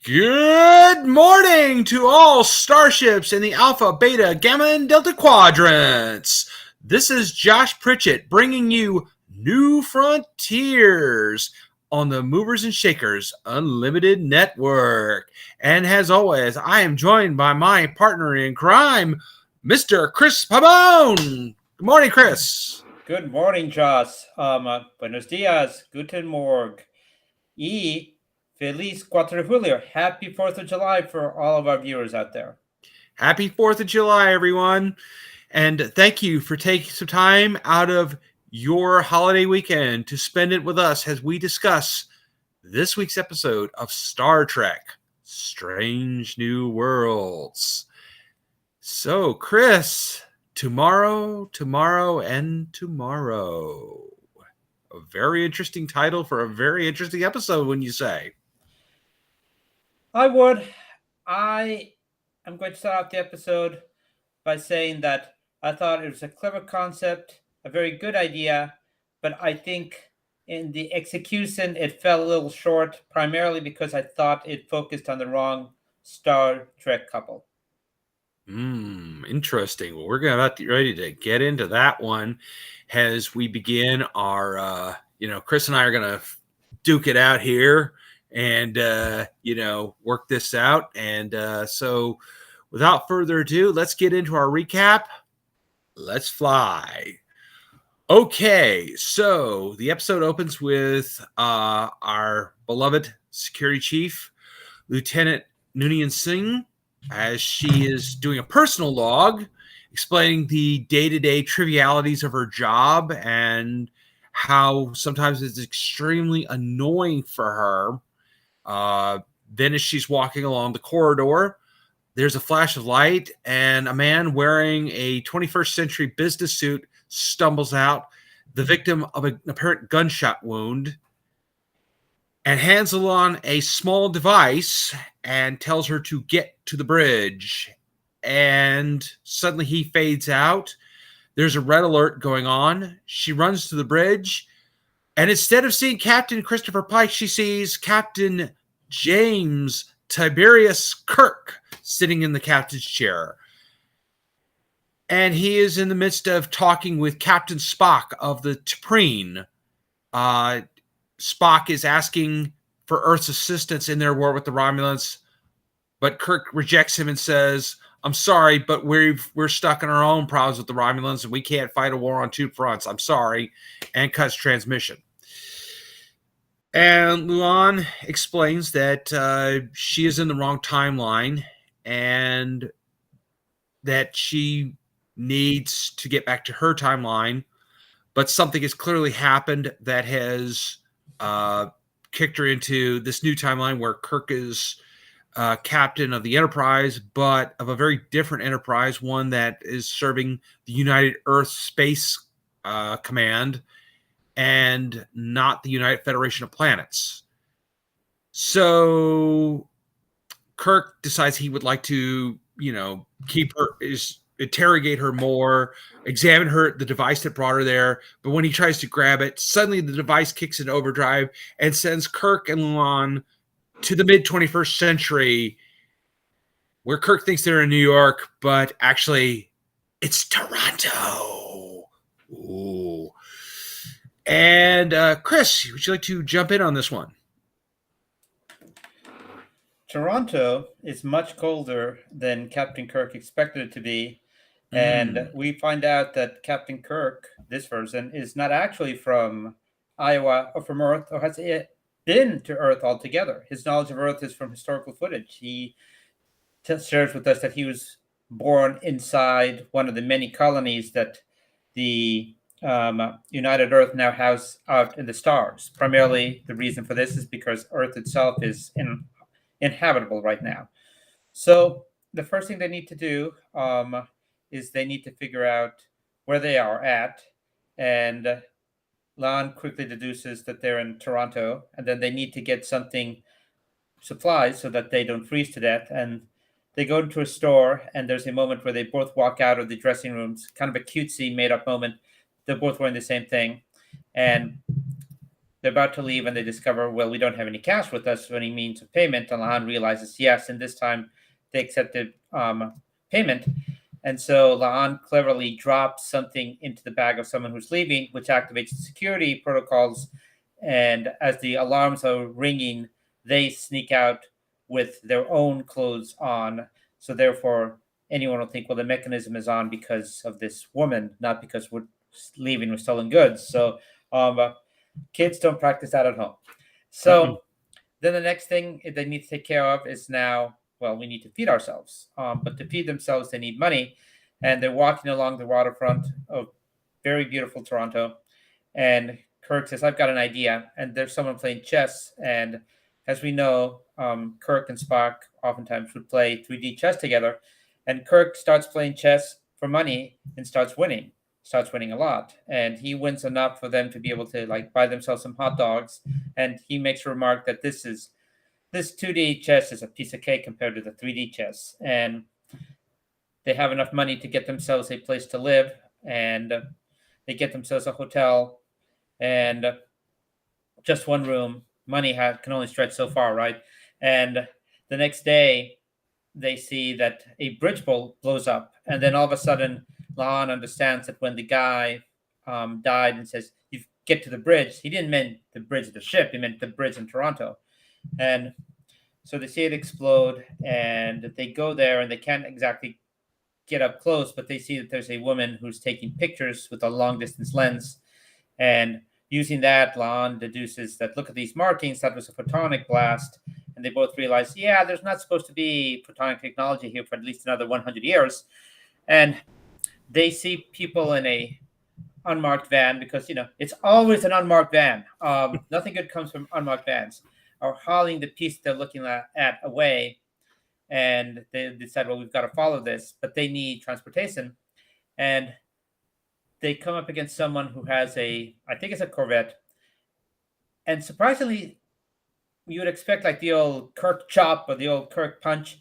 Good morning to all starships in the Alpha, Beta, Gamma, and Delta quadrants. This is Josh Pritchett bringing you New Frontiers on the Movers and Shakers Unlimited Network. And as always, I am joined by my partner in crime, Mr. Chris Pabon. Good morning, Chris. Good morning, Josh. Buenos dias, guten morg, y feliz 4 de julio. Happy 4th of July for all of our viewers out there. Happy 4th of July, everyone. And thank you for taking some time out of your holiday weekend to spend it with us as we discuss this week's episode of Star Trek Strange New Worlds. So, Chris, tomorrow, and tomorrow. A very interesting title for a very interesting episode, wouldn't you say? I would. I am going to start off the episode by saying that I thought it was a clever concept, a very good idea, but I think in the execution it fell a little short, primarily because I thought it focused on the wrong Star Trek couple. Interesting. Well, we're about to ready to get into that one as we begin our, Chris and I are going to duke it out here and, work this out. And so without further ado, let's get into our recap. Let's fly. Okay, so the episode opens with our beloved security chief, Lieutenant Noonien Singh, as she is doing a personal log explaining the day-to-day trivialities of her job and how sometimes it's extremely annoying for her. Then as she's walking along the corridor, there's a flash of light and a man wearing a 21st century business suit stumbles out, the victim of an apparent gunshot wound, and hands Alon a small device and tells her to get to the bridge. And suddenly he fades out. There's a red alert going on. She runs to the bridge, and instead of seeing Captain Christopher Pike, she sees Captain James Tiberius Kirk sitting in the captain's chair. And he is in the midst of talking with Captain Spock of the T'Pring. Spock is asking for Earth's assistance in their war with the Romulans, but Kirk rejects him and says, "I'm sorry, but we're stuck in our own problems with the Romulans, and we can't fight a war on two fronts. I'm sorry," and cuts transmission. And Luan explains that she is in the wrong timeline and that she needs to get back to her timeline, but something has clearly happened that has kicked her into this new timeline where Kirk is captain of the Enterprise, but of a very different Enterprise, one that is serving the United Earth Space Command and not the United Federation of Planets. So Kirk decides he would like to, keep her, interrogate her more, examine the device that brought her there. But when he tries to grab it, suddenly the device kicks in overdrive and sends Kirk and Luan to the mid-21st century, where Kirk thinks they're in New York, but actually it's Toronto. Ooh. And Chris, would you like to jump in on this one? Toronto is much colder than Captain Kirk expected it to be. And we find out that Captain Kirk, this version, is not actually from Iowa or from Earth, or has been to Earth altogether. His knowledge of Earth is from historical footage. He shares with us that he was born inside one of the many colonies that the United Earth now has out in the stars. Primarily, the reason for this is because Earth itself is inhabitable right now. So the first thing they need to do is they need to figure out where they are at. And Lon quickly deduces that they're in Toronto, and then they need to get supplies so that they don't freeze to death. And they go into a store, and there's a moment where they both walk out of the dressing rooms, kind of a cutesy, made-up moment. They're both wearing the same thing. And they're about to leave and they discover, well, we don't have any cash with us, any means of payment. And Lahan realizes, yes, and this time they accepted payment. And so Lahan cleverly drops something into the bag of someone who's leaving, which activates the security protocols. And as the alarms are ringing, they sneak out with their own clothes on. So therefore, anyone will think, well, the mechanism is on because of this woman, not because we're leaving with stolen goods. So kids don't practice that at home. So then the next thing they need to take care of is now, well, we need to feed ourselves. But to feed themselves, they need money. And they're walking along the waterfront of very beautiful Toronto. And Kirk says, I've got an idea. And there's someone playing chess. And as we know, Kirk and Spock oftentimes would play 3D chess together. And Kirk starts playing chess for money and starts winning a lot. And he wins enough for them to be able to like buy themselves some hot dogs. And he makes a remark that this 2D chess is a piece of cake compared to the 3D chess. And they have enough money to get themselves a place to live, and they get themselves a hotel and just one room. Money can only stretch so far, right? And the next day, they see that a bridge blows up, and then all of a sudden, Lahan understands that when the guy died and says, "You get to the bridge," he didn't mean the bridge of the ship; he meant the bridge in Toronto, and so they see it explode, and they go there, and they can't exactly get up close, but they see that there's a woman who's taking pictures with a long distance lens, and using that, Lahan deduces that look at these markings, that was a photonic blast, and they both realize, yeah, there's not supposed to be photonic technology here for at least another 100 years, and they see people in a unmarked van, because it's always an unmarked van. Nothing good comes from unmarked vans, are hauling the piece they're looking at away. And they decide, well, we've got to follow this, but they need transportation. And they come up against someone who has I think it's a Corvette. And surprisingly, you would expect like the old Kirk chop or the old Kirk punch.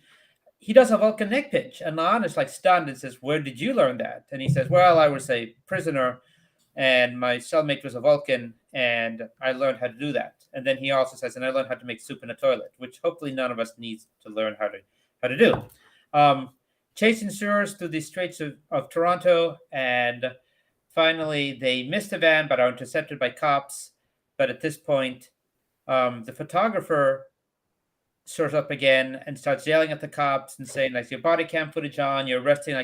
He does a Vulcan neck pinch. And Lahan is like stunned and says, where did you learn that? And he says, well, I was a prisoner and my cellmate was a Vulcan and I learned how to do that. And then he also says, and I learned how to make soup in a toilet, which hopefully none of us needs to learn how to do. Chase ensues through the streets of Toronto, and finally they miss the van but are intercepted by cops. But at this point, the photographer shows up again and starts yelling at the cops and saying, like, your body cam footage on, you're arresting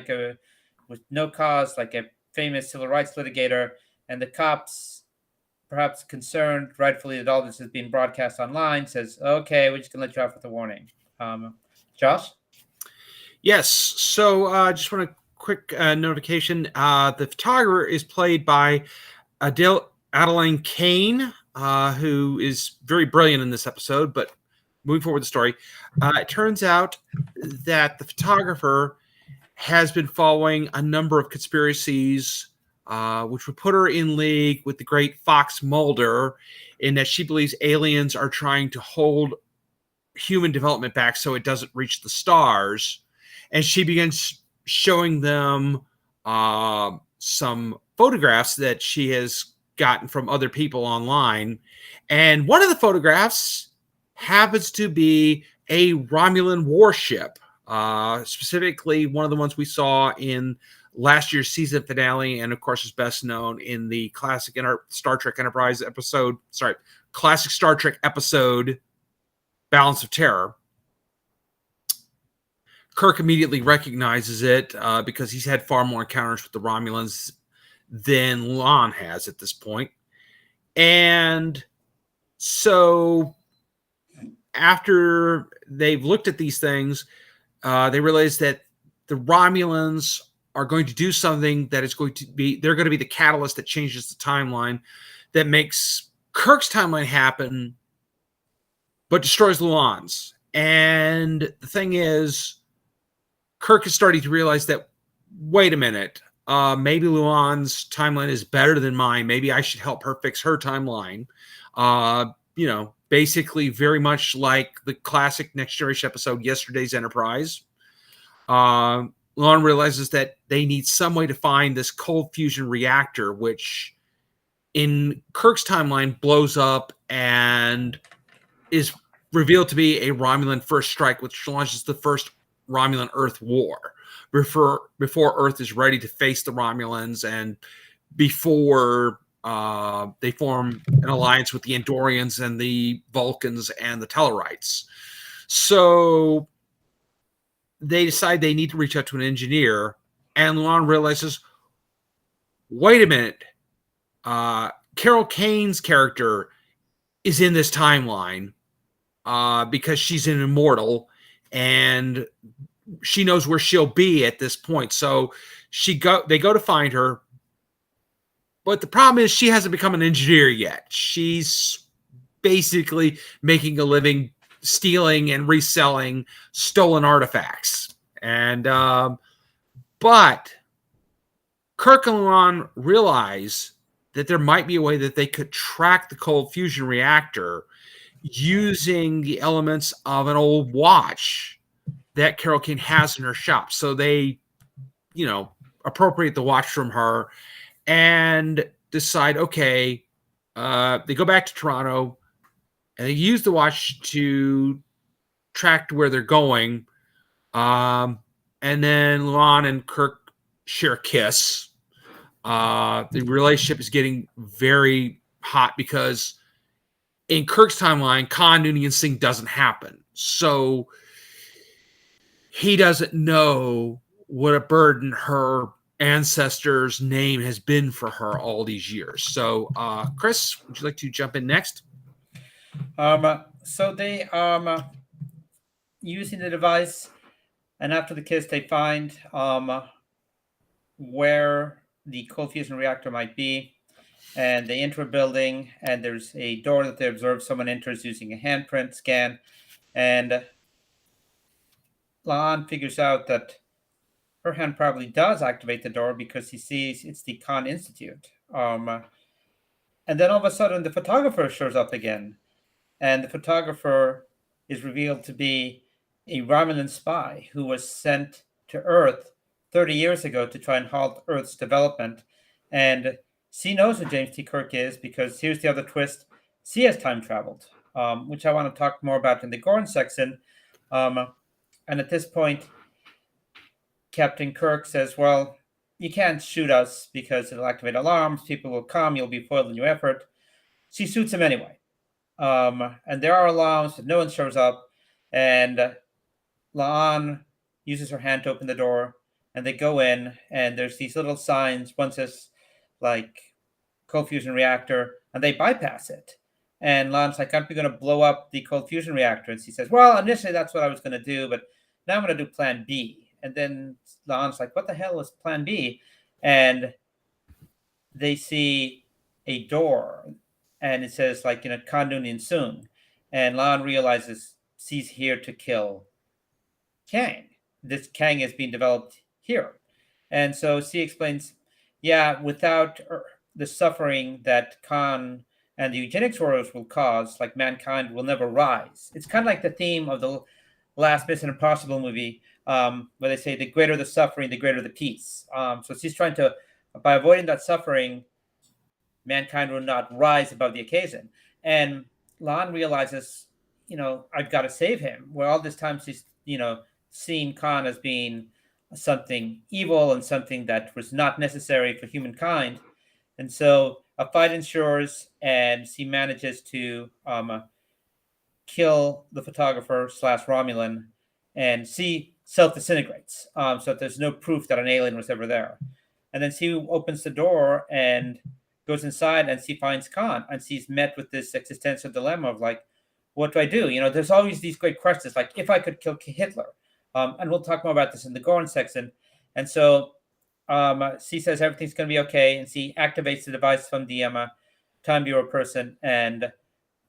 with no cause, like a famous civil rights litigator. And the cops, perhaps concerned rightfully that all this is being broadcast online, says, okay, we're just going to let you off with a warning. Josh? Yes. So just want a quick notification. The photographer is played by Adeline Kane, who is very brilliant in this episode. But moving forward with the story, it turns out that the photographer has been following a number of conspiracies, which would put her in league with the great Fox Mulder, in that she believes aliens are trying to hold human development back so it doesn't reach the stars. And she begins showing them some photographs that she has gotten from other people online. And one of the photographs happens to be a Romulan warship, specifically one of the ones we saw in last year's season finale, and of course is best known in the classic Star Trek Enterprise episode, classic Star Trek episode, Balance of Terror. Kirk immediately recognizes it because he's had far more encounters with the Romulans than Lahan has at this point. And so after they've looked at these things, they realize that the Romulans are going to do something that is going to be, they're going to be the catalyst that changes the timeline, that makes Kirk's timeline happen, but destroys Lahan's. And the thing is, Kirk is starting to realize that, wait a minute, maybe Lahan's timeline is better than mine. Maybe I should help her fix her timeline. Basically very much like the classic Next Generation episode, Yesterday's Enterprise. Lahan realizes that they need some way to find this cold fusion reactor, which in Kirk's timeline blows up and is revealed to be a Romulan first strike, which launches the first Romulan Earth War before Earth is ready to face the Romulans and before they form an alliance with the Andorians and the Vulcans and the Tellarites. So they decide they need to reach out to an engineer, and La'an realizes, wait a minute, Carol Kane's character is in this timeline because she's an immortal and she knows where she'll be at this point. So they go to find her, but the problem is she hasn't become an engineer yet. She's basically making a living stealing and reselling stolen artifacts. And but Kirk and La'an realize that there might be a way that they could track the cold fusion reactor using the elements of an old watch that Carol Kane has in her shop. So they, appropriate the watch from her and decide, okay, they go back to Toronto and they use the watch to track to where they're going. And then La'an and Kirk share a kiss. The relationship is getting very hot because in Kirk's timeline, Khan Noonien Singh doesn't happen. So he doesn't know what a burden her ancestor's name has been for her all these years. So, Chris, would you like to jump in next? So they using the device, and after the kiss, they find where the cold fusion reactor might be, and they enter a building, and there's a door that they observe someone enters using a handprint scan, and La'an figures out that her hand probably does activate the door because he sees it's the Khan Institute. And then all of a sudden, the photographer shows up again, and the photographer is revealed to be a Romulan spy who was sent to Earth 30 years ago to try and halt Earth's development. And C knows who James T. Kirk is because here's the other twist. C has time traveled, which I want to talk more about in the Gorn section. And at this point, Captain Kirk says, well, you can't shoot us because it'll activate alarms. People will come. You'll be foiled in your effort. She shoots him anyway. And there are alarms, but no one shows up. And La'an uses her hand to open the door. And they go in, and there's these little signs. One says, like, cold fusion reactor, and they bypass it. And La'an's like, aren't we going to blow up the cold fusion reactor? And she says, well, initially that's what I was going to do, but now I'm going to do plan B. And then La'an's like, what the hell is plan B? And they see a door, and it says, like, Khan Noonien Singh. And La'an realizes she's here to kill Kang. This Kang is being developed here. And so she explains, yeah, without the suffering that Khan and the eugenics wars will cause, like, mankind will never rise. It's kind of like the theme of the last Mission Impossible movie, where they say the greater the suffering, the greater the peace. So she's trying to, by avoiding that suffering, mankind will not rise above the occasion. And La'an realizes, I've got to save him. Where all this time she's, seen Khan as being something evil and something that was not necessary for humankind. And so a fight ensures, and she manages to kill the photographer / Romulan, and she self-disintegrates. So there's no proof that an alien was ever there. And then she opens the door and goes inside, and she finds Khan, and she's met with this existential dilemma of, like, what do I do? There's always these great questions, like, if I could kill Hitler. And we'll talk more about this in the Gorn section. And so she says everything's going to be okay, and she activates the device from the Time Bureau person and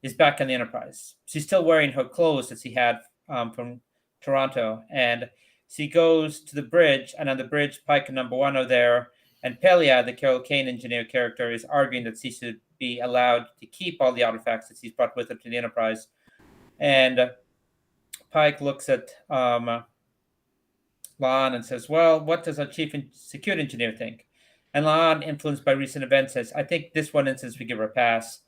is back on the Enterprise. She's still wearing her clothes that she had from Toronto, and she goes to the bridge, and on the bridge, Pike and Number One are there, and Pelia, the Carol Kane engineer character, is arguing that she should be allowed to keep all the artifacts that she's brought with her to the Enterprise. And Pike looks at La'an and says, well, what does our chief security engineer think? And La'an, influenced by recent events, says, I think this one instance we give her a pass.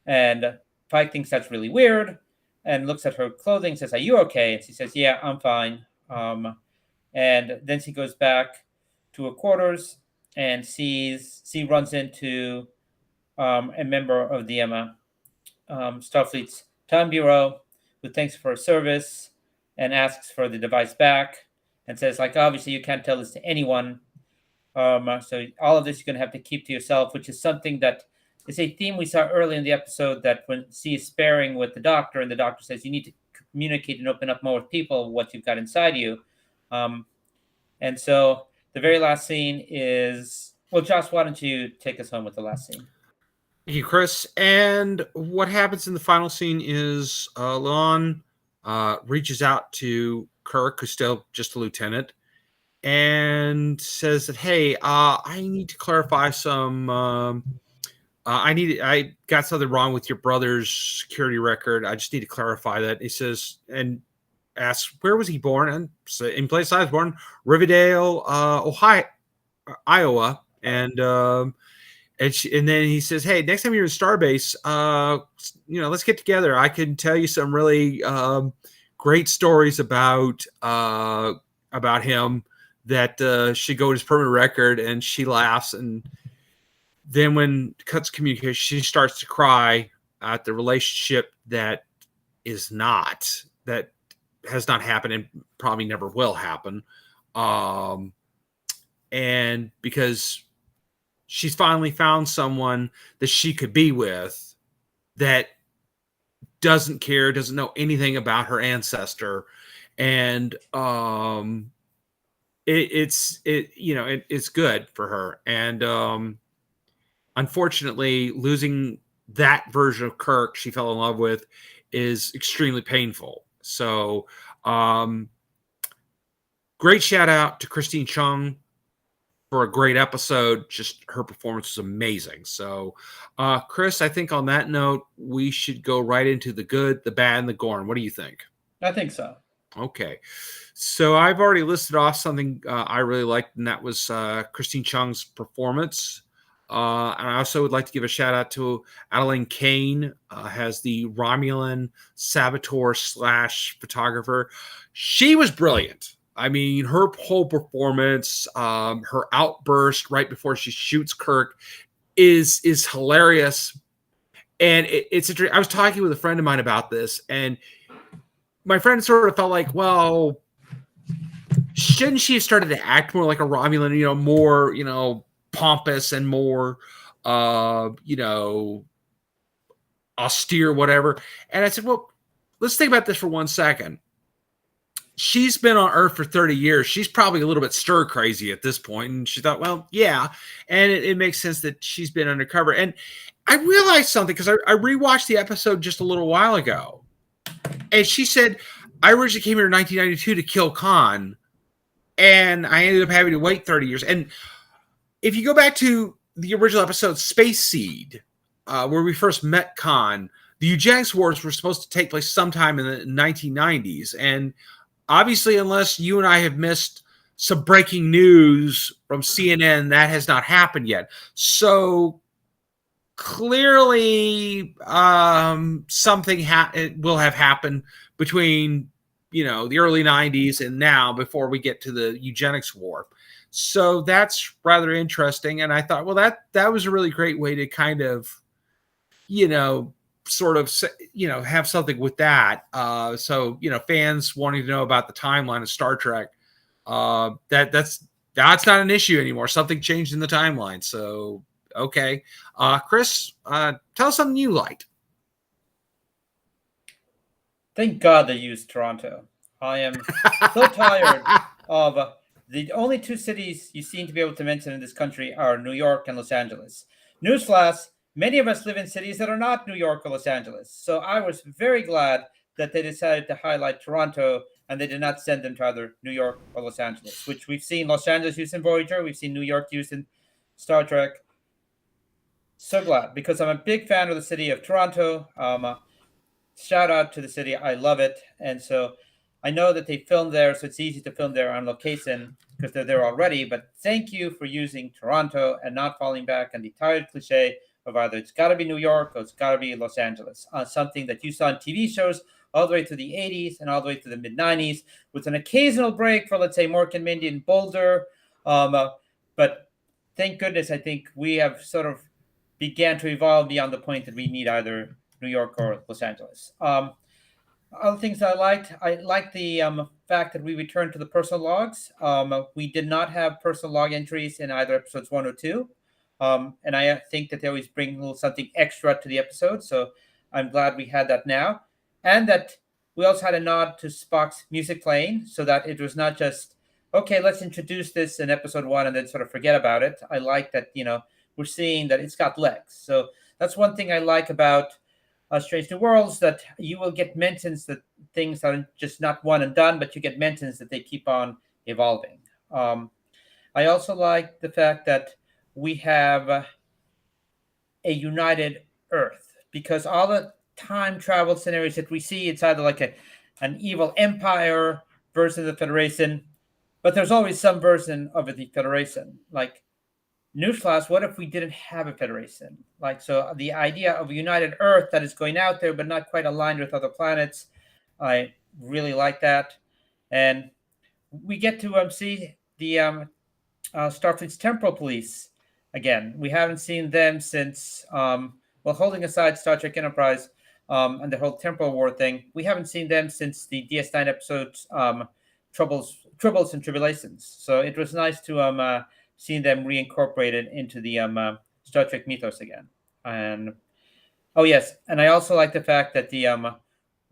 And Pike thinks that's really weird and looks at her clothing, says, are you okay? And she says, yeah, I'm fine. And then she goes back to her quarters and runs into a member of the Starfleet's Time Bureau who thanks for her service and asks for the device back and says, like, obviously you can't tell this to anyone. So all of this you're going to have to keep to yourself, which is something that is a theme we saw early in the episode, that when she is sparring with the doctor and the doctor says you need to communicate and open up more with people what you've got inside you. And so the very last scene is, well, Josh, why don't you take us home with the last scene? Thank you, Chris. And what happens in the final scene is La'an reaches out to Kirk, who's still just a lieutenant, and says that, hey, I need to clarify some. I got something wrong with your brother's security record. I just need to clarify that. He says, and asks, where was he born? And so, in place I was born, Riverdale, Ohio, Iowa. And then he says, hey, next time you're in Starbase, let's get together. I can tell you some really great stories about him that should go to his permanent record. And she laughs. And then when it cuts communication, she starts to cry at the relationship that has not happened and probably never will happen. And because she's finally found someone that she could be with that doesn't care, doesn't know anything about her ancestor. And it's good for her. And unfortunately, losing that version of Kirk she fell in love with is extremely painful. So great shout out to Christine Chung for a great episode. Just her performance was amazing. So Chris, I think on that note, we should go right into the good, the bad, and the Gorn. What do you think? I think so. Okay. So I've already listed off something I really liked, and that was Christine Chung's performance. And I also would like to give a shout out to Adeline Kane, has the Romulan saboteur / photographer. She was brilliant. I mean, her whole performance, her outburst right before she shoots Kirk is hilarious. And it's I was talking with a friend of mine about this, and my friend sort of felt like, well, shouldn't she have started to act more like a Romulan, more, pompous and more, austere, whatever. And I said, well, let's think about this for 1 second. She's been on Earth for 30 years. She's probably a little bit stir crazy at this point. And she thought, well, yeah. And it makes sense that she's been undercover. And I realized something because I rewatched the episode just a little while ago. And she said, I originally came here in 1992 to kill Khan. And I ended up having to wait 30 years. And if you go back to the original episode, Space Seed, where we first met Khan, the eugenics wars were supposed to take place sometime in the 1990s. And obviously, unless you and I have missed some breaking news from CNN, that has not happened yet. So clearly, something will have happened between, the early 90s and now before we get to the eugenics war. So that's rather interesting. And I thought, well, that was a really great way to kind of, sort of, have something with that. So, fans wanting to know about the timeline of Star Trek, that's not an issue anymore. Something changed in the timeline. So, okay. Chris, tell us something you liked. Thank God they used Toronto. I am so tired of the only two cities you seem to be able to mention in this country are New York and Los Angeles. Newsflash, many of us live in cities that are not New York or Los Angeles. So I was very glad that they decided to highlight Toronto and they did not send them to either New York or Los Angeles, which we've seen Los Angeles used in Voyager. We've seen New York used in Star Trek. So glad, because I'm a big fan of the city of Toronto. Shout out to the city. I love it. And so I know that they filmed there, so it's easy to film there on location because they're there already. But thank you for using Toronto and not falling back on the tired cliche of either it's got to be New York or it's got to be Los Angeles. Something that you saw in TV shows all the way to the 80s and all the way to the mid 90s, with an occasional break for, let's say, Mork and Mindy and Boulder. But thank goodness, I think we have sort of began to evolve beyond the point that we need either New York or Los Angeles. Other things I liked the fact that we returned to the personal logs. We did not have personal log entries in either episodes 1 or 2. And I think that they always bring a little something extra to the episode. So I'm glad we had that now. And that we also had a nod to Spock's music playing, so that it was not just, okay, let's introduce this in episode 1 and then sort of forget about it. I like that, we're seeing that it's got legs. So that's one thing I like about Strange New Worlds, that you will get mentions that things are just not one and done, but you get mentions that they keep on evolving. I also like the fact that we have a united Earth, because all the time travel scenarios that we see, it's either like an evil empire versus the Federation, but there's always some version of the Federation. Like, newsflash, what if we didn't have a Federation? Like, so the idea of a united Earth that is going out there but not quite aligned with other planets, I really like that. And we get to see the Starfleet's temporal police again. We haven't seen them since, holding aside Star Trek Enterprise and the whole temporal war thing, we haven't seen them since the DS9 episodes, Troubles and Tribulations. So it was nice to see them reincorporated into the Star Trek mythos again. And oh yes, and I also like the fact that the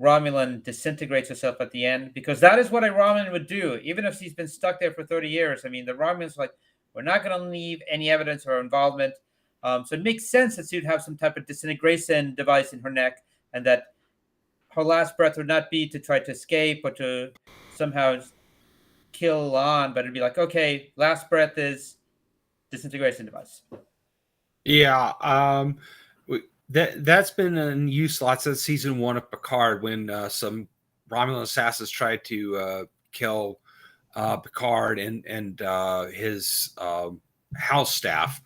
Romulan disintegrates herself at the end, because that is what a Romulan would do, even if she's been stuck there for 30 years. I mean, the Romulans are like, we're not going to leave any evidence of her involvement. So it makes sense that she'd have some type of disintegration device in her neck, and that her last breath would not be to try to escape or to somehow kill on, but it'd be like, okay, last breath is disintegration device. Yeah, that's been in use lots of season 1 of Picard, when some Romulan assassins tried to kill Picard and his house staff.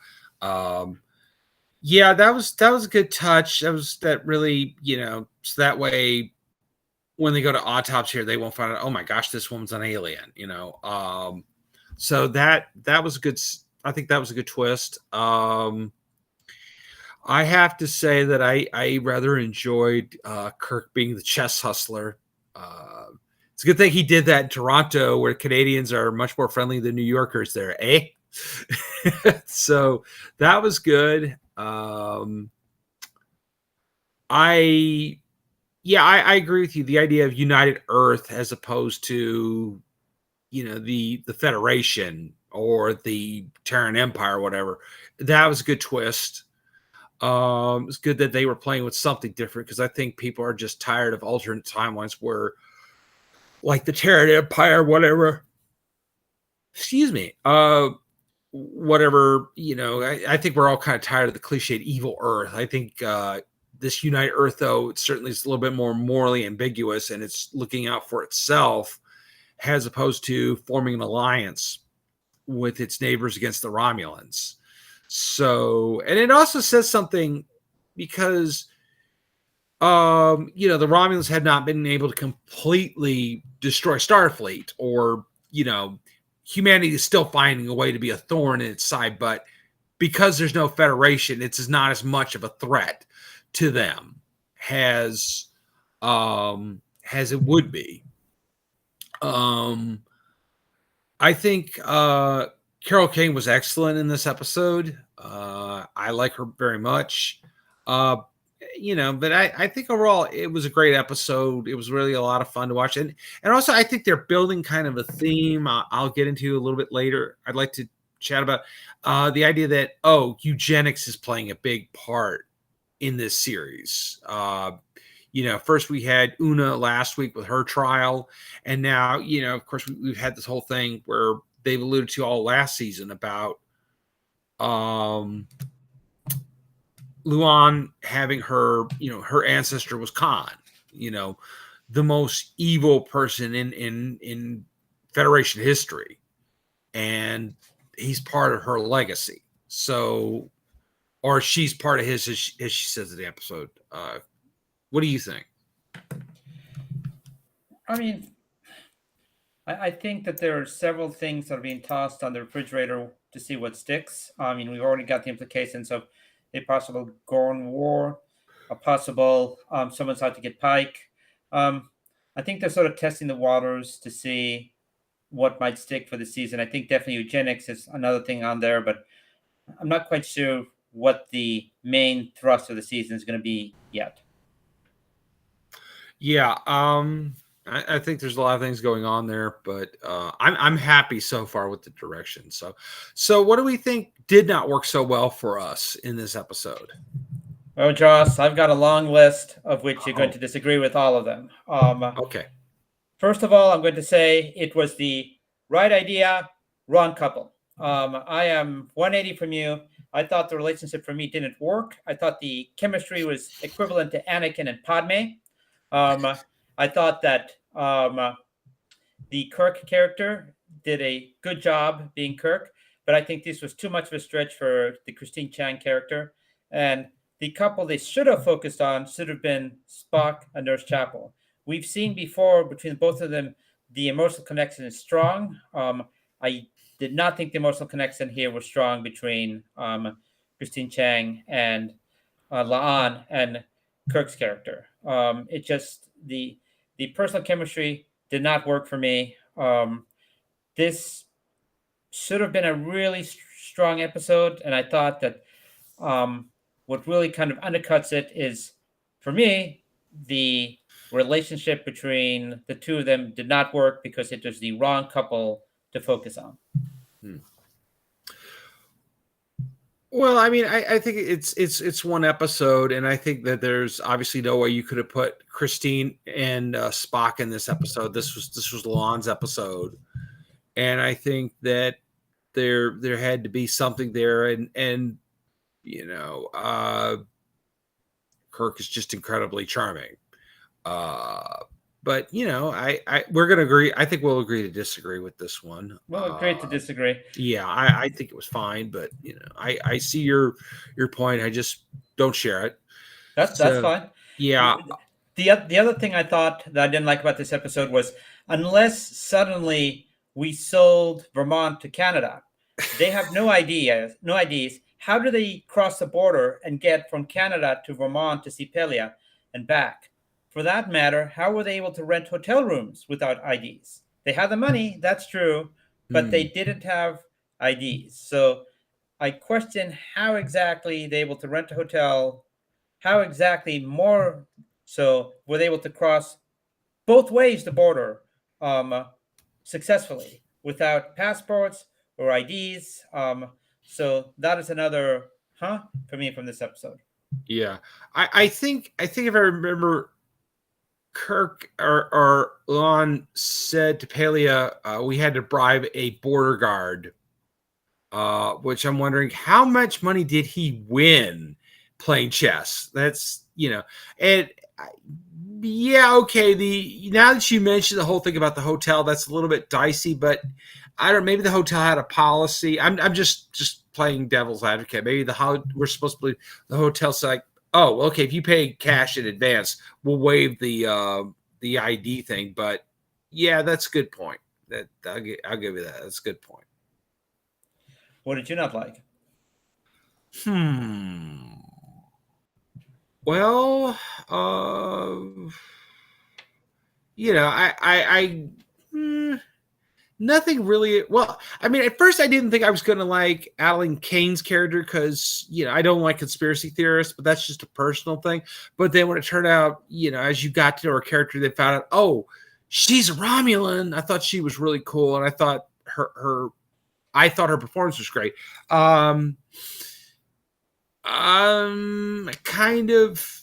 Yeah, that was a good touch. That really, so that way when they go to autopsy here, they won't find out, oh my gosh, this woman's an alien, so that was good. I think that was a good twist. I have to say that I rather enjoyed Kirk being the chess hustler. It's a good thing he did that in Toronto, where Canadians are much more friendly than New Yorkers there, eh? So that was good. I agree with you. The idea of United Earth as opposed to, the Federation or the Terran Empire or whatever, that was a good twist. It's good that they were playing with something different, because I think people are just tired of alternate timelines where, like the Terran Empire, whatever. Excuse me. Whatever, I think we're all kind of tired of the cliched evil Earth. I think this United Earth, though, it certainly is a little bit more morally ambiguous, and it's looking out for itself as opposed to forming an alliance with its neighbors against the Romulans. So, and it also says something, because the Romulans had not been able to completely destroy Starfleet, or humanity is still finding a way to be a thorn in its side, but because there's no Federation, it's not as much of a threat to them as it would be. I think Carol Kane was excellent in this episode. I like her very much. But I think overall it was a great episode. It was really a lot of fun to watch. And also I think they're building kind of a theme I'll get into a little bit later. I'd like to chat about the idea that, eugenics is playing a big part in this series. First we had Una last week with her trial, and now, of course, we've had this whole thing where they've alluded to all last season about Luan having her, her ancestor was Khan, the most evil person in Federation history, and he's part of her legacy. So, or she's part of his, as she says in the episode. What do you think? I mean, I think that there are several things that are being tossed on the refrigerator to see what sticks. I mean, we've already got the implications of a possible Gorn War, a possible someone's out to get Pike. I think they're sort of testing the waters to see what might stick for the season. I think definitely eugenics is another thing on there, but I'm not quite sure what the main thrust of the season is going to be yet. Yeah, I think there's a lot of things going on there, but I'm happy so far with the direction. So what do we think did not work so well for us in this episode? Oh, Joss, I've got a long list of which you're going to disagree with all of them. Okay. First of all, I'm going to say it was the right idea, wrong couple. I am 180 from you. I thought the relationship for me didn't work. I thought the chemistry was equivalent to Anakin and Padme. I thought that the Kirk character did a good job being Kirk, but I think this was too much of a stretch for the Christine Chang character. And the couple they should have focused on should have been Spock and Nurse Chapel. We've seen before between both of them, the emotional connection is strong. I did not think the emotional connection here was strong between Christine Chang and La'an and Kirk's character. It just the personal chemistry did not work for me. This should have been a really strong episode, and I thought that what really kind of undercuts it is, for me, the relationship between the two of them did not work because it was the wrong couple to focus on. Well, I mean, I think it's one episode, and I think that there's obviously no way you could have put Christine and Spock in this episode. This was La'an's episode, and I think that there had to be something there, and Kirk is just incredibly charming. But we're gonna agree. I think we'll agree to disagree with this one. Well, great to disagree. Yeah, I think it was fine, but I see your point. I just don't share it. That's fine. Yeah. The other thing I thought that I didn't like about this episode was, unless suddenly we sold Vermont to Canada, they have no IDs. How do they cross the border and get from Canada to Vermont to see Pelia and back? For that matter, how were they able to rent hotel rooms without IDs? They had the money, that's true, but they didn't have IDs. So I question how exactly they able to rent a hotel, how exactly more so were they able to cross both ways the border successfully without passports or IDs. So that is another for me from this episode. Yeah, I think if I remember, Kirk or La'an said to Pelia, we had to bribe a border guard, which I'm wondering how much money did he win playing chess? That's and yeah, okay. Now that you mentioned the whole thing about the hotel, that's a little bit dicey, but I don't. Maybe the hotel had a policy. I'm just playing devil's advocate. Maybe we're supposed to believe the hotel's like, oh, okay, if you pay cash in advance, we'll waive the ID thing. But yeah, that's a good point. That I'll give you that. That's a good point. What did you not like? Well, nothing really. Well, I mean, at first I didn't think I was going to like Alan Kane's character because, I don't like conspiracy theorists, but that's just a personal thing. But then when it turned out, as you got to know her character, they found out, oh, she's a Romulan. I thought she was really cool. And I thought her performance was great. I kind of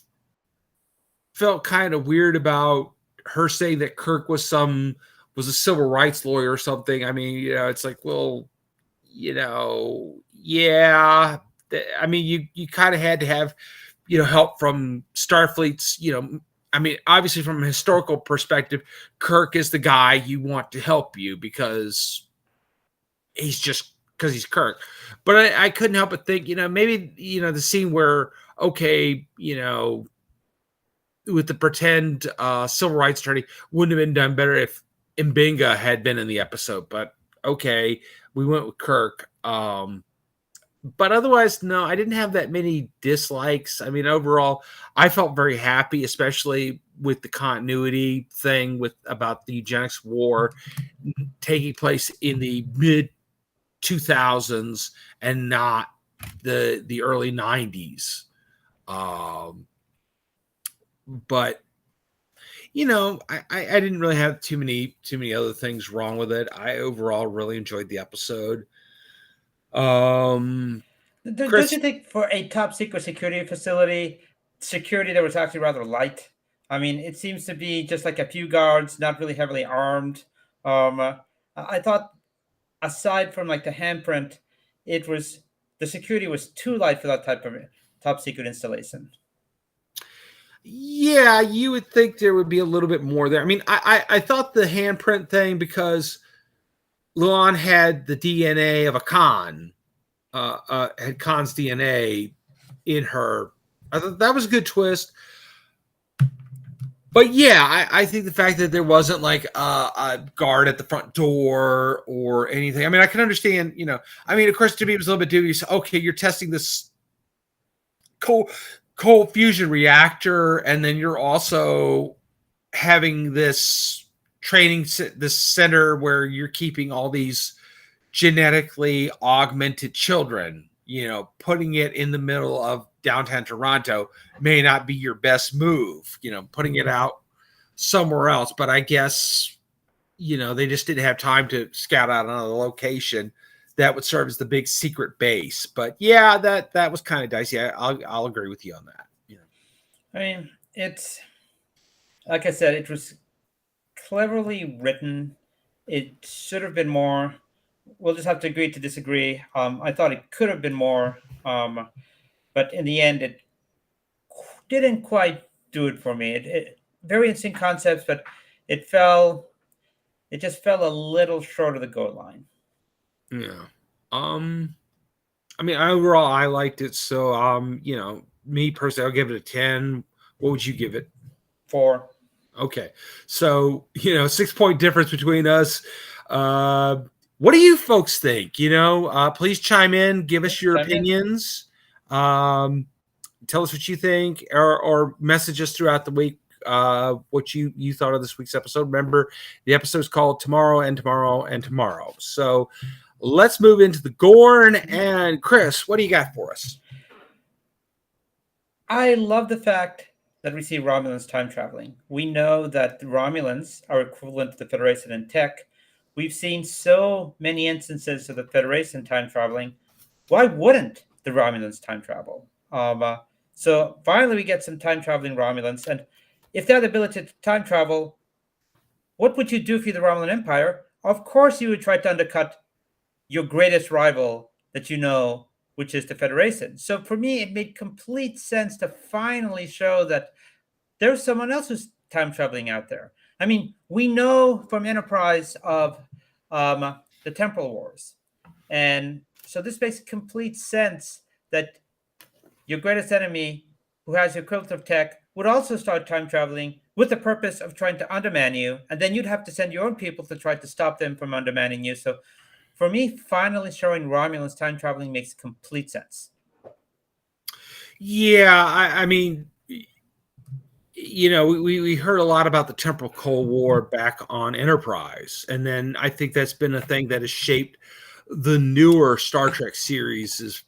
felt kind of weird about her saying that Kirk was a civil rights lawyer or something. I mean, it's like, well, yeah. I mean, you kind of had to have, help from Starfleet's, I mean, obviously from a historical perspective, Kirk is the guy you want to help you because he's Kirk. But I couldn't help but think, maybe, the scene where, okay, with the pretend civil rights attorney wouldn't have been done better if Mbenga had been in the episode. But okay, we went with Kirk. But otherwise, no, I didn't have that many dislikes. I mean, overall, I felt very happy, especially with the continuity thing about the eugenics war taking place in the mid 2000s and not the early 90s. But I didn't really have too many other things wrong with it. I overall really enjoyed the episode. Don't Chris, you think for a top secret security facility, security there was actually rather light? I mean, it seems to be just like a few guards, not really heavily armed. I thought, aside from like the handprint, it was the security was too light for that type of top secret installation. yeah, you would think there would be a little bit more there. I mean, I thought the handprint thing, because La'an had the DNA of a Khan, had Khan's DNA in her. I thought that was a good twist. But yeah, I think the fact that there wasn't like a guard at the front door or anything. I mean, I can understand, I mean, of course, to me, it was a little bit dubious. Okay, you're testing this cold fusion reactor, and then you're also having this this center where you're keeping all these genetically augmented children. Putting it in the middle of downtown Toronto may not be your best move. Putting it out somewhere else. But I guess they just didn't have time to scout out another location that would serve as the big secret base. But yeah, that was kind of dicey. I'll agree with you on that. I mean, it's like I said, it was cleverly written. It should have been more. We'll just have to agree to disagree. I thought it could have been more, but in the end, it didn't quite do it for me. It very interesting concepts, but it just fell a little short of the goal line. Yeah. I mean, overall, I liked it. So, me personally, I'll give it a 10. What would you give it? 4. Okay. So, 6-point difference between us. What do you folks think? Please chime in, give us your opinions. Tell us what you think, or message us throughout the week what you thought of this week's episode. Remember, the episode is called Tomorrow and Tomorrow and Tomorrow. So let's move into the Gorn. And Chris, what do you got for us? I love the fact that we see Romulans time traveling. We know that the Romulans are equivalent to the Federation in tech. We've seen so many instances of the Federation time traveling. Why wouldn't the Romulans time travel? So finally, we get some time traveling Romulans. And if they had the ability to time travel, what would you do if you're the Romulan Empire? Of course, you would try to undercut your greatest rival that you know, which is the Federation. So for me, it made complete sense to finally show that there's someone else who's time traveling out there. I mean, we know from Enterprise of the Temporal Wars. And so this makes complete sense that your greatest enemy, who has your equivalent of tech, would also start time traveling with the purpose of trying to underman you. And then you'd have to send your own people to try to stop them from undermanning you. So for me, finally showing Romulans time traveling makes complete sense. Yeah, I mean, we heard a lot about the Temporal Cold War back on Enterprise. And then I think that's been a thing that has shaped the newer Star Trek series, is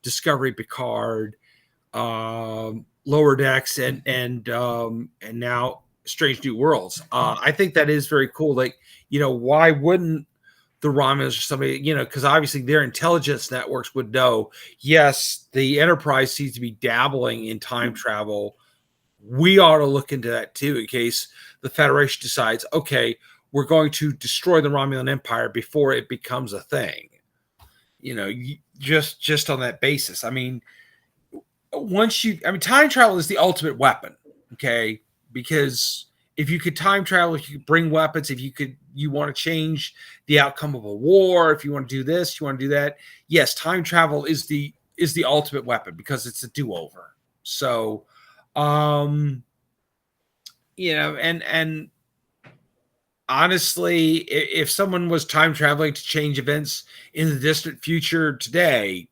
Discovery, Picard, Lower Decks, and now Strange New Worlds. I think that is very cool. Like, why wouldn't the Romulans or somebody, because obviously their intelligence networks would know, yes, the Enterprise seems to be dabbling in time travel. We ought to look into that too, in case the Federation decides, okay, we're going to destroy the Romulan Empire before it becomes a thing. Just on that basis. I mean, time travel is the ultimate weapon, okay? because if you could time travel, if you could bring weapons, if you want to change the outcome of a war, if you want to do this, you want to do that. Yes, time travel is the ultimate weapon because it's a do-over. So, and honestly, if someone was time traveling to change events in the distant future today,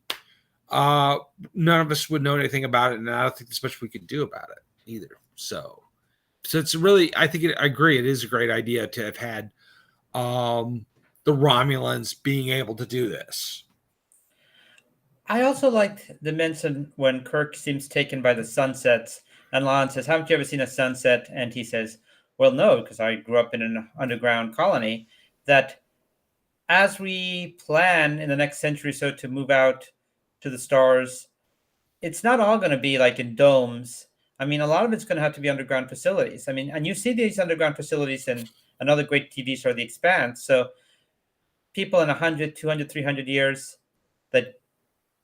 none of us would know anything about it, and I don't think there's much we could do about it either. So it's really, I agree, it is a great idea to have had the Romulans being able to do this. I also liked the mention when Kirk seems taken by the sunsets, and Lon says, "Haven't you ever seen a sunset?" And he says, "Well, no, because I grew up in an underground colony." That as we plan in the next century or so to move out to the stars, it's not all going to be like in domes. I mean, a lot of it's going to have to be underground facilities. I mean, and you see these underground facilities in another great TV show, The Expanse. So people in 100, 200, 300 years that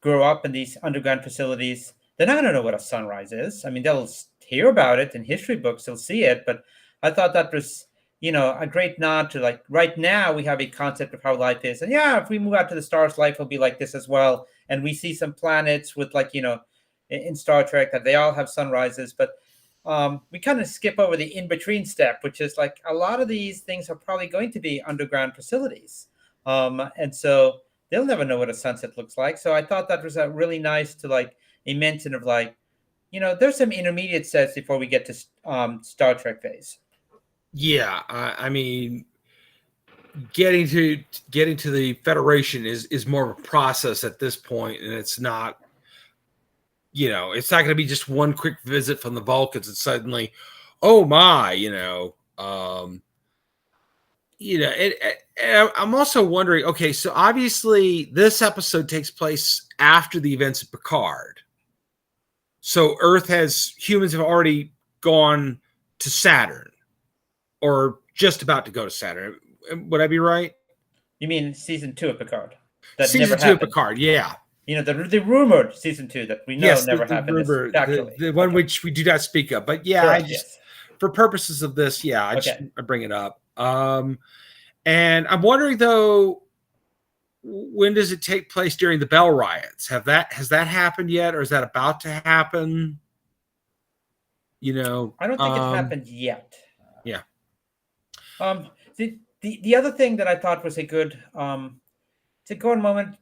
grow up in these underground facilities, they're not going to know what a sunrise is. I mean, they'll hear about it in history books, they'll see it. But I thought that was, a great nod to, like, right now we have a concept of how life is. And yeah, if we move out to the stars, life will be like this as well. And we see some planets with, like, in Star Trek that they all have sunrises. But we kind of skip over the in-between step, which is like a lot of these things are probably going to be underground facilities. And so they'll never know what a sunset looks like. So I thought that was a really nice to, like, a mention of, like, there's some intermediate sets before we get to Star Trek phase. Yeah, I mean, getting to the Federation is more of a process at this point, and it's not, it's not going to be just one quick visit from the Vulcans and suddenly, oh my, I'm also wondering, okay, so obviously this episode takes place after the events of Picard. So humans have already gone to Saturn, or just about to go to Saturn. Would I be right? You mean season 2 of Picard? Season 2 of Picard, yeah. The rumored season 2 that we know never happened. The one which we do not speak of. But yeah, correct, for purposes of this, I bring it up. And I'm wondering, though, when does it take place during the Bell riots? Has that happened yet, or is that about to happen? I don't think it's happened yet. Yeah. The other thing that I thought was a good moment,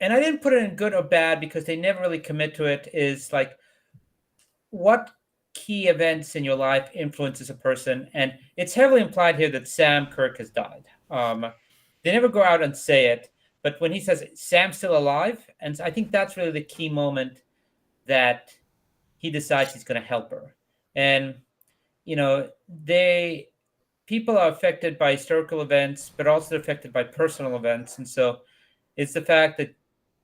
and I didn't put it in good or bad because they never really commit to it, is like, what key events in your life influences a person? And it's heavily implied here that Sam Kirk has died. They never go out and say it, but when he says Sam's still alive, and I think that's really the key moment that he decides he's going to help her. And people are affected by historical events, but also affected by personal events. And so it's the fact that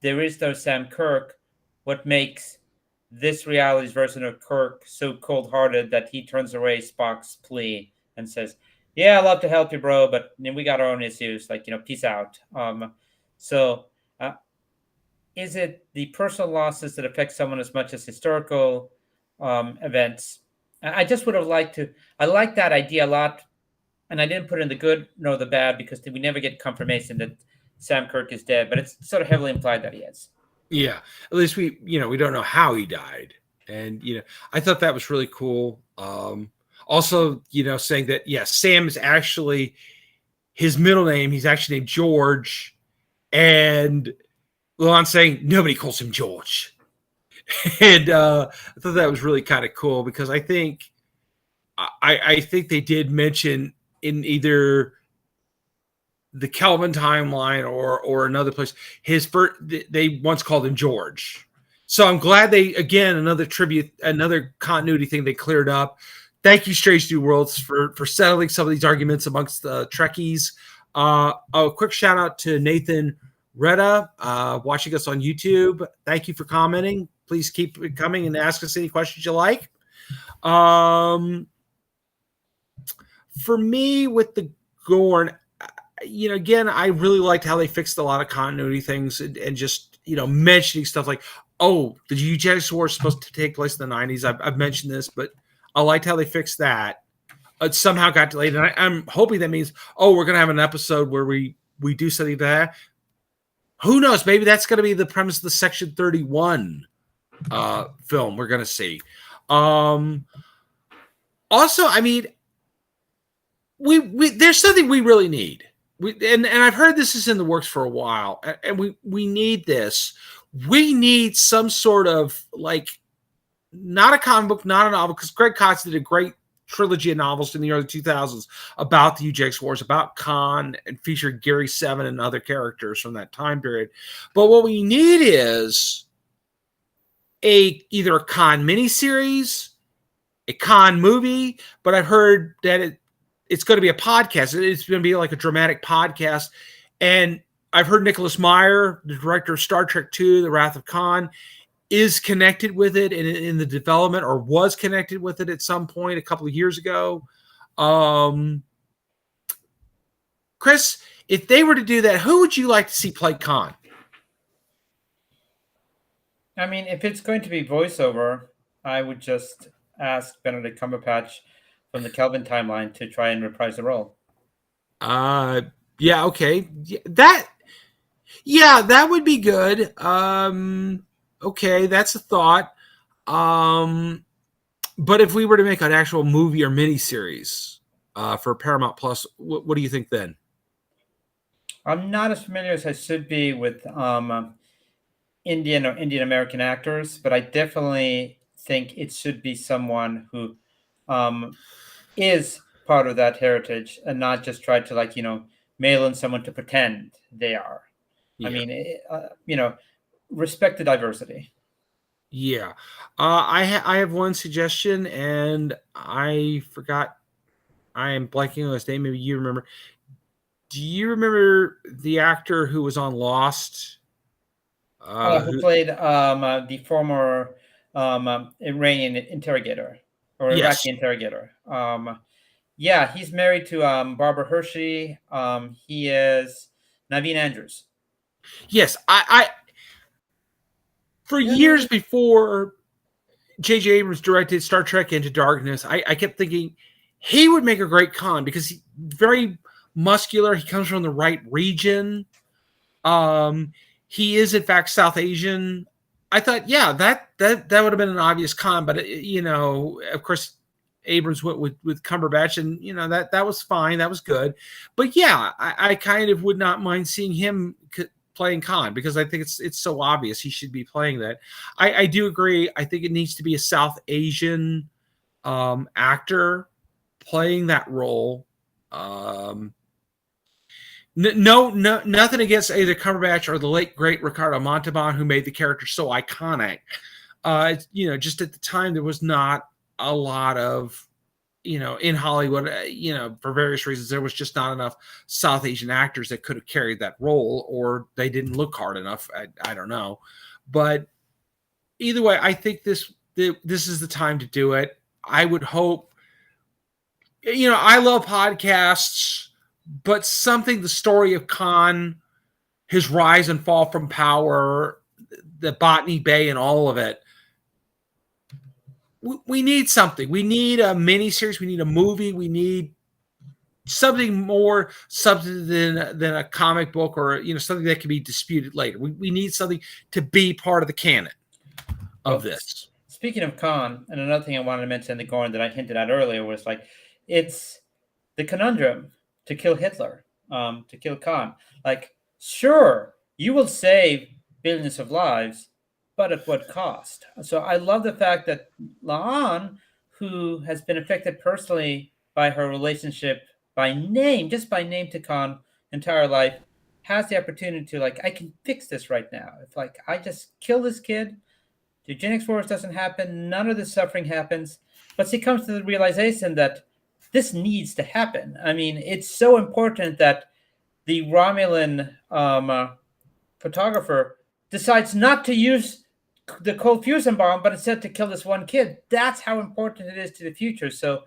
there is no Sam Kirk what makes this reality's version of Kirk so cold-hearted that he turns away Spock's plea and says, "Yeah, I'd love to help you, bro, but we got our own issues. Like, peace out." Is it the personal losses that affect someone as much as historical events? I just would have liked to. I like that idea a lot. And I didn't put in the good nor the bad because we never get confirmation that Sam Kirk is dead, but it's sort of heavily implied that he is. Yeah, at least we don't know how he died, and I thought that was really cool. Also, saying that Sam is actually his middle name. He's actually named George, and Lon saying nobody calls him George, and I thought that was really kind of cool because I think they did mention in either the Kelvin timeline or another place, they once called him George. So I'm glad another continuity thing they cleared up. Thank you, Strange New Worlds, for settling some of these arguments amongst the Trekkies. A quick shout out to Nathan Retta, watching us on YouTube. Thank you for commenting. Please keep it coming and ask us any questions you like. For me, with the Gorn, again, I really liked how they fixed a lot of continuity things and just, mentioning stuff like, oh, the Eugenics War is supposed to take place in the 90s. I've mentioned this, but I liked how they fixed that. It somehow got delayed, and I'm hoping that means, oh, we're going to have an episode where we do something to that. Who knows? Maybe that's going to be the premise of the Section 31 film we're going to see. Also, I mean, we there's something we really need. And I've heard this is in the works for a while, and we need this. We need some sort of, like, not a comic book, not a novel, because Greg Kotz did a great trilogy of novels in the early 2000s about the Eugenics Wars, about Khan, and featured Gary Seven and other characters from that time period. But what we need is either a Khan miniseries, a Khan movie, but I've heard that it's going to be a podcast. It's going to be like a dramatic podcast. And I've heard Nicholas Meyer, the director of Star Trek II, The Wrath of Khan, is connected with it in the development, or was connected with it at some point a couple of years ago. Chris, if they were to do that, who would you like to see play Khan? I mean, if it's going to be voiceover, I would just ask Benedict Cumberbatch from the Kelvin timeline to try and reprise the role. Yeah, okay. That would be good. Okay, that's a thought. But if we were to make an actual movie or miniseries for Paramount Plus, what do you think then? I'm not as familiar as I should be with Indian or Indian American actors, but I definitely think it should be someone who is part of that heritage and not just try to, like, mail in someone to pretend they are. Yeah. I mean, respect the diversity. Yeah. I have one suggestion, and I forgot. I am blanking on his name. Maybe you remember. Do you remember the actor who was on Lost? Who played the former Iranian interrogator or Iraqi interrogator? Yeah, he's married to Barbara Hershey. He is Naveen Andrews. Yes, I for years before J.J. Abrams directed Star Trek Into Darkness, I kept thinking he would make a great Khan because he's very muscular. He comes from the right region. He is, in fact, South Asian. I thought, yeah, that would have been an obvious Khan, but of course, Abrams went with Cumberbatch, and that was fine, that was good. But yeah, I kind of would not mind seeing him playing Khan because I think it's so obvious he should be playing that. I do agree. I think it needs to be a South Asian actor playing that role. No, nothing against either Cumberbatch or the late great Ricardo Montalban, who made the character so iconic. Just at the time there was not a lot of, in Hollywood, for various reasons, there was just not enough South Asian actors that could have carried that role, or they didn't look hard enough. I don't know, but either way, I think this is the time to do it. I would hope. I love podcasts, but the story of Khan, his rise and fall from power, the Botany Bay, and all of it. We need something. We need a miniseries. We need a movie. We need something more substantive than a comic book, or something that can be disputed later. We need something to be part of the canon of this. Speaking of Khan, and another thing I wanted to mention in the Gorn that I hinted at earlier was, like, it's the conundrum to kill Hitler, to kill Khan. Like, sure, you will save billions of lives, but at what cost? So I love the fact that La'an, who has been affected personally by her relationship just by name to Khan entire life, has the opportunity to, like, I can fix this right now. If, like, I just kill this kid, the eugenics wars doesn't happen, none of the suffering happens. But she comes to the realization that this needs to happen. I mean, it's so important that the Romulan photographer decides not to use the cold fusion bomb, but instead to kill this one kid. That's how important it is to the future. So,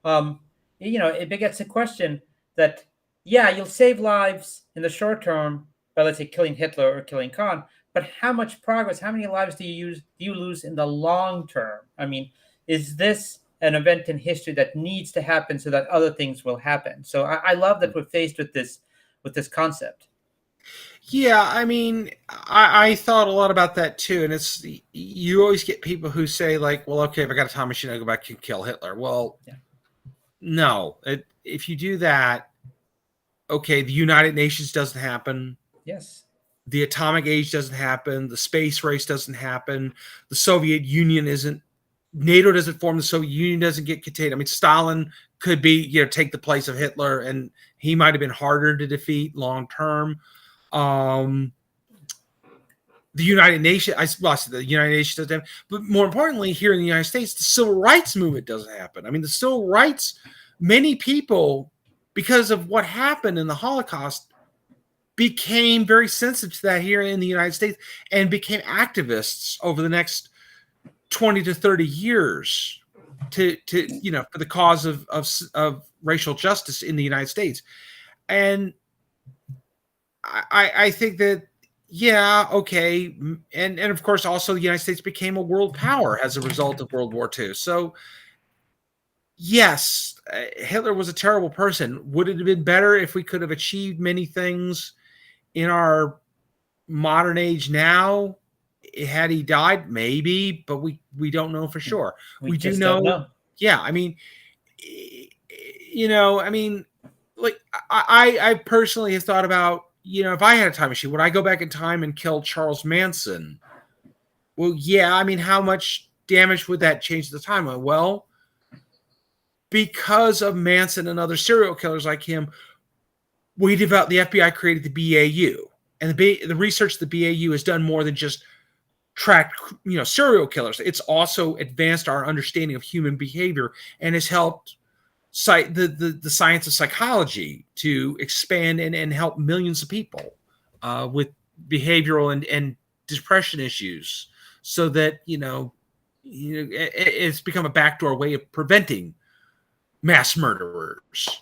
it begets the question that, yeah, you'll save lives in the short term by, let's say, killing Hitler or killing Khan, but how much progress, how many lives do you lose in the long term? I mean, is this an event in history that needs to happen so that other things will happen. So I love that we're faced with this concept. Yeah, I mean, I thought a lot about that too, and it's you always get people who say like, "Well, okay, if I got a time machine, I go back and kill Hitler." Well, Yeah. no, if you do that, okay, the United Nations doesn't happen. Yes. The atomic age doesn't happen. The space race doesn't happen. The Soviet Union isn't. NATO doesn't form. The Soviet Union doesn't get contained. I mean, Stalin could be, take the place of Hitler, and he might have been harder to defeat long term. The United Nations, the United Nations doesn't happen. But more importantly, here in the United States, the civil rights movement doesn't happen. I mean, the civil rights, many people, because of what happened in the Holocaust, became very sensitive to that here in the United States and became activists over the next 20 to 30 years to for the cause of racial justice in the United States. And I think that, yeah, okay. And of course, also the United States became a world power as a result of World War II. So yes, Hitler was a terrible person. Would it have been better if we could have achieved many things in our modern age now had he died? Maybe, but we don't know for sure. We do know. Yeah, I mean, I mean, like I personally have thought about, if I had a time machine, would I go back in time and kill Charles Manson? Well, yeah, I mean, how much damage would that change the timeline? Well, because of Manson and other serial killers like him, the FBI created the BAU. And the research the BAU has done more than just track, serial killers. It's also advanced our understanding of human behavior and has helped cite the science of psychology to expand and help millions of people with behavioral and depression issues, so that it's become a backdoor way of preventing mass murderers.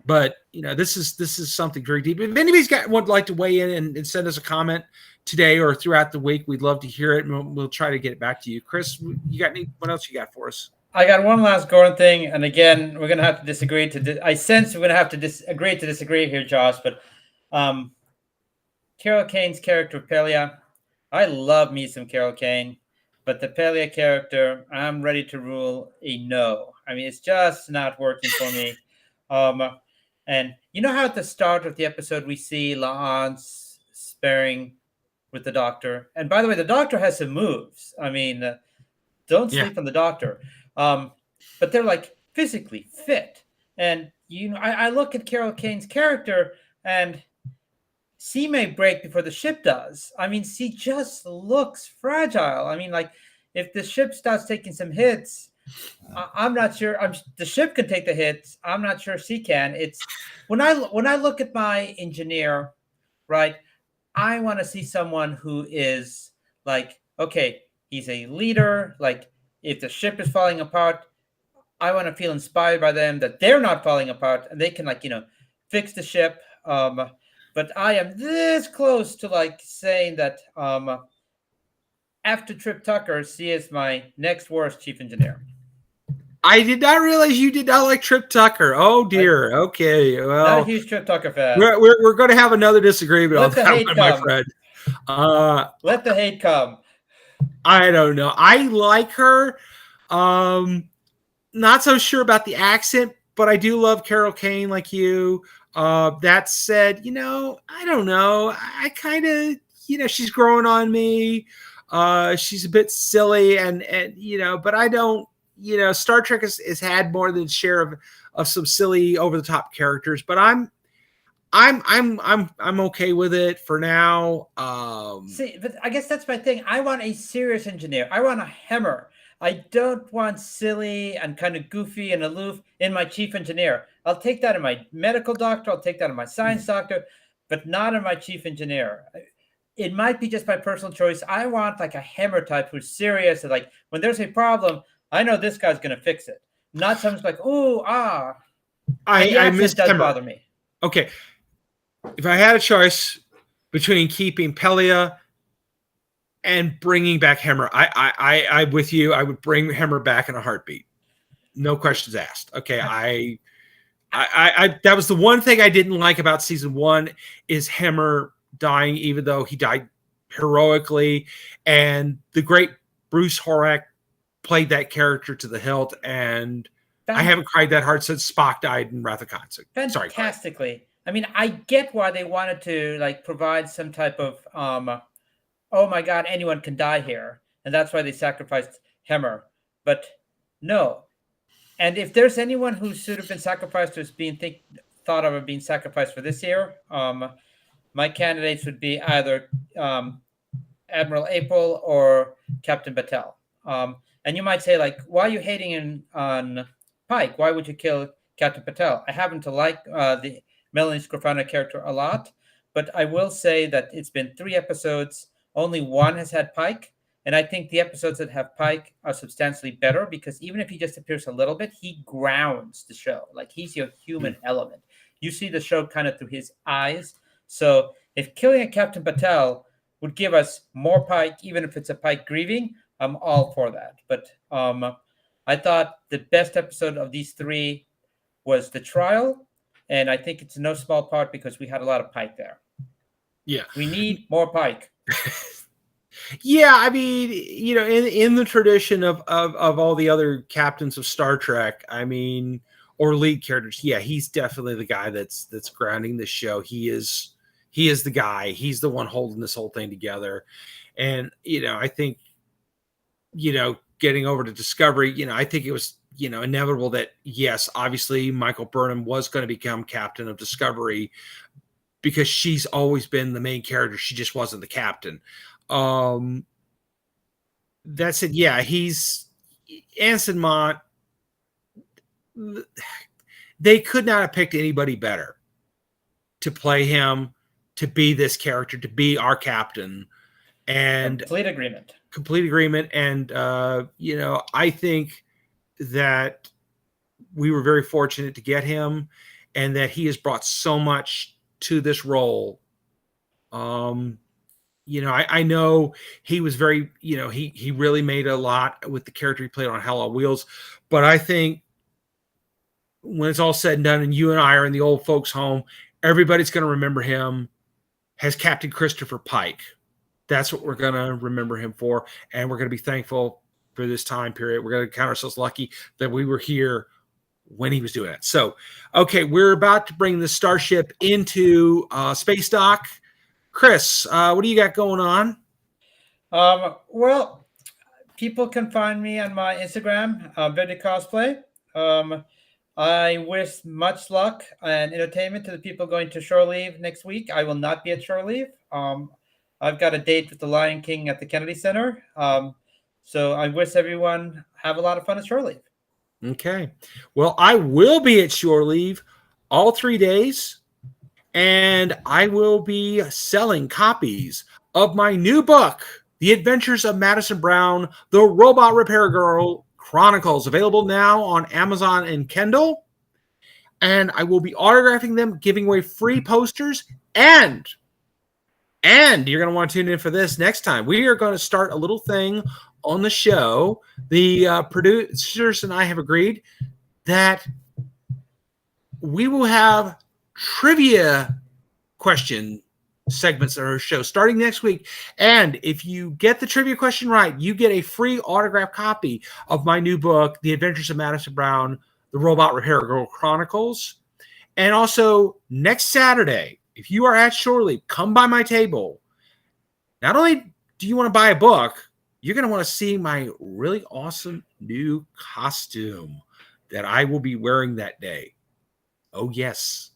But this is something very deep. If anybody's would like to weigh in and send us a comment today or throughout the week, we'd love to hear it, and we'll try to get it back to you. Chris, what else you got for us? I got one last Gorn thing, and again, we're gonna have to disagree. I sense we're gonna have to agree to disagree here, Josh. But Carol Kane's character Pelia, I love me some Carol Kane, but the Pelia character, I'm ready to rule a no. I mean, it's just not working for me. And you know how at the start of the episode we see La'an's sparring with the Doctor, and by the way, the Doctor has some moves. I mean, don't sleep on the Doctor. But they're like physically fit. And I look at Carol Kane's character, and she may break before the ship does. I mean, she just looks fragile. I mean, like, if the ship starts taking some hits, I'm not sure. The ship can take the hits. I'm not sure she can. It's when I look at my engineer, right? I want to see someone who is like, okay, he's a leader. Like, if the ship is falling apart, I want to feel inspired by them that they're not falling apart and they can, like, fix the ship. But I am this close to like saying that after Trip Tucker, she is my next worst chief engineer. I did not realize you did not like Trip Tucker. Oh dear. Okay. Well, not a huge Trip Tucker fan. We're going to have another disagreement on that one, my friend. Let the hate come. I don't know. I like her. Not so sure about the accent, but I do love Carol Kane like you. That said, I don't know. I kind of, she's growing on me. She's a bit silly and but I don't, Star Trek has had more than share of some silly over the top characters, but I'm okay with it for now. See, but I guess that's my thing. I want a serious engineer. I want a hammer. I don't want silly and kind of goofy and aloof in my chief engineer. I'll take that in my medical doctor. I'll take that in my science doctor, but not in my chief engineer. It might be just my personal choice. I want like a hammer type who's serious. And like, when there's a problem, I know this guy's going to fix it. Not someone's like, I miss doesn't bother me. Okay. If I had a choice between keeping Pelia and bringing back Hemmer. I with you. I would bring Hemmer back in a heartbeat. No questions asked. Okay. I that was the one thing I didn't like about season 1 is Hemmer dying, even though he died heroically. And the great Bruce Horak played that character to the hilt. And I haven't cried that hard since Spock died in Wrath of Khan. So, fantastically. I mean, I get why they wanted to like provide some type of oh my God, anyone can die here, and that's why they sacrificed Hemmer. But no, and if there's anyone who should have been sacrificed or is being thought of being sacrificed for this year, my candidates would be either Admiral April or Captain Batel. And you might say, like, why are you hating on Pike? Why would you kill Captain Patel? I happen to like the Melanie Scrofano character a lot, but I will say that it's been 3 episodes. Only 1 has had Pike. And I think the episodes that have Pike are substantially better because even if he just appears a little bit, he grounds the show. Like, he's your human element. You see the show kind of through his eyes. So if killing a Captain Patel would give us more Pike, even if it's a Pike grieving, I'm all for that. But I thought the best episode of these 3 was the trial. And I think it's no small part because we had a lot of Pike there. Yeah. We need more Pike. Yeah, I mean, you know, in the tradition of all the other captains of Star Trek, I mean, or lead characters, yeah, he's definitely the guy that's grounding the show. He is the guy. He's the one holding this whole thing together. And, you know, I think, you know, getting over to Discovery, you know, I think it was, you know, inevitable that, yes, obviously Michael Burnham was going to become captain of Discovery because she's always been the main character. She just wasn't the captain. That said, yeah, he's Anson Mount. They could not have picked anybody better to play him, to be this character, to be our captain. And complete agreement. And, you know, I think that we were very fortunate to get him and that he has brought so much to this role. You know, I know he was very, you know, he really made a lot with the character he played on Hell on Wheels. But I think when it's all said and done and you and I are in the old folks' home, everybody's going to remember him as Captain Christopher Pike. That's what we're going to remember him for. And we're going to be thankful for this time period. We're going to count ourselves lucky that we were here when he was doing it. So, okay, we're about to bring the Starship into space dock. Chris, what do you got going on? Well, people can find me on my Instagram, Vinny Cosplay. I wish much luck and entertainment to the people going to shore leave next week. I will not be at shore leave. I've got a date with the Lion King at the Kennedy Center. So I wish everyone have a lot of fun at shore leave. Okay. Well, I will be at shore leave all 3 days. And I will be selling copies of my new book, The Adventures of Madison Brown, The Robot Repair Girl Chronicles, available now on Amazon and Kindle. And I will be autographing them, giving away free posters. And you're going to want to tune in for this next time. We are going to start a little thing on the show. The producers and I have agreed that we will have trivia question segments of our show starting next week. And if you get the trivia question right, you get a free autographed copy of my new book, The Adventures of Madison Brown, The Robot Repair Girl Chronicles. And also next Saturday, if you are at shore leave, come by my table. Not only do you want to buy a book, you're going to want to see my really awesome new costume that I will be wearing that day. Oh, yes.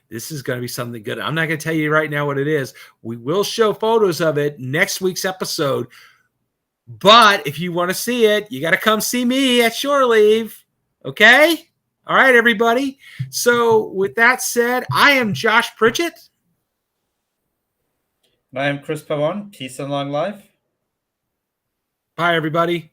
This is going to be something good. I'm not going to tell you right now what it is. We will show photos of it next week's episode. But if you want to see it, you got to come see me at shore leave. Okay? All right, everybody. So with that said, I am Josh Pritchett. I am Chris Pavone. Peace and long life. Bye, everybody.